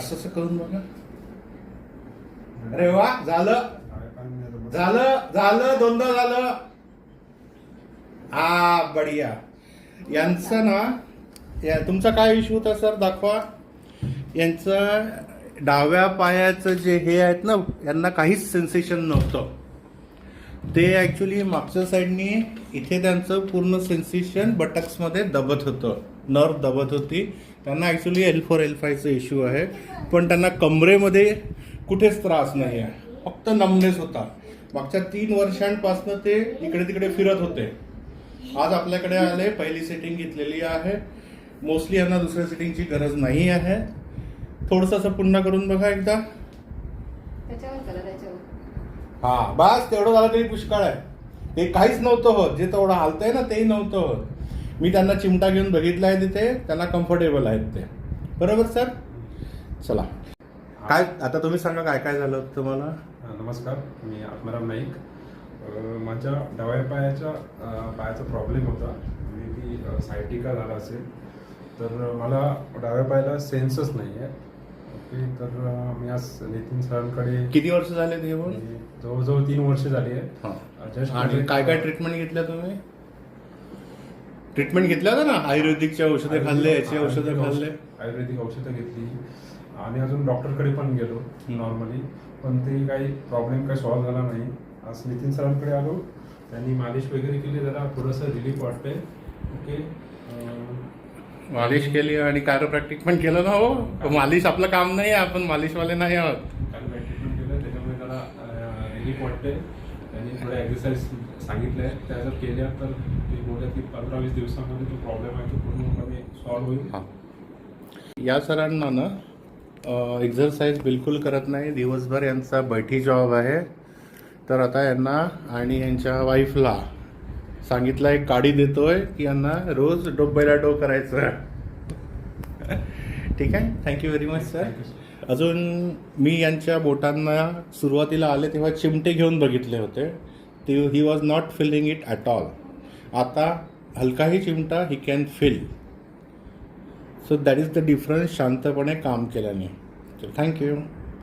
असं असं करून बघा. अरे वा, झालं झालं झालं, दोनदा झालं. हा बढिया. यांचं ना, तुमचा काय इश्यू होता सर, दाखवा. यांचं डाव्या पायाचं जे हे आहेत ना, यांना काहीच सेन्सेशन नव्हतं. ते ॲक्च्युली मागच्या साईडनी इथे त्यांचं पूर्ण सेन्सेशन बटक्समध्ये दबत होतं, नर्व दबत होती. त्यांना ॲक्च्युली L4 L5चं इश्यू आहे, पण त्यांना कमरेमध्ये कुठेच त्रास नाही आहे, फक्त नमनेस होता. मागच्या 3 वर्षांपासून ते इकडे तिकडे फिरत होते. आज आपल्याकडे आले, पहिली सेटिंग घेतलेली आहे. मोस्टली यांना दुसऱ्या सेटिंगची गरज नाही आहे. थोडंसं असं पुन्हा करून बघा एकदा. हा बस, तेवढं झालं तरी पुष्कळ आहे. ते काहीच नव्हतं होत, जे तेवढं हालतंय ना तेही नव्हतं होत. मी त्यांना चिमटा घेऊन बघितला आहे तिथे, त्यांना कम्फर्टेबल आहेत ते. बरोबर सर? चला, काय आता तुम्ही सांगा काय काय झालं होतं तुम्हाला. नमस्कार, मी आत्माराम नाईक. माझ्या डाव्या पायाचा प्रॉब्लेम होता. मे बी सायटिका झाला असेल. तर मला डाव्या पायाला सेन्सच नाही आहे. ओके, तर मी आज नितीन सरांकडे. किती वर्ष झाले ते येऊन? जवळजवळ 3 वर्ष झाली आहे. आणि काय काय ट्रीटमेंट घेतल्या तुम्ही? ट्रीटमेंट घेतल्या होत्या ना, आयुर्वेदिकच्या औषधे खाल्ले, याची औषधं खाल्ले, आयुर्वेदिक औषधं घेतली आणि अजून डॉक्टरकडे पण गेलो नॉर्मली, पण ते काही प्रॉब्लेम काही सॉल्व्ह झाला नाही. आज नितीन सरांकडे आलो, त्यांनी मालिश वगैरे केली, जरा थोडंसं रिलीफ वाटतंय. ओके, मालिश केली आणि कायरोप्रॅक्टिक पण केलं ना. हो, मालिश आपलं काम नाही आहे, आपण मालिशवाले नाही आहोत. कायरोप्रॅक्टिक पण केलं, त्याच्यामुळे जरा रिलीफ वाटते. त्यांनी थोड्या एक्सरसाइज सांगितल्या, त्या जर केल्या तर ते बोलले की 15-20 दिवसामध्ये तो प्रॉब्लेम आहे तो पूर्णपणे सॉल्व्ह होईल. या सरांना ना एक्झरसाइज बिलकुल करत नाही, दिवसभर यांचा बैठी जॉब आहे. तर आता यांना आणि यांच्या वाईफला सांगितलं, एक काडी देतोय की यांना रोज डोब्याला डो करायचं. ठीक आहे, थँक्यू व्हेरी मच सर. अजून मी यांच्या बोटांना सुरुवातीला आले तेव्हा चिमटे घेऊन बघितले होते. ते ही was not feeling it at all. आता हलकाही चिमटा ही can fill. So that is the difference शांतपणे काम केल्याने. थँक्यू.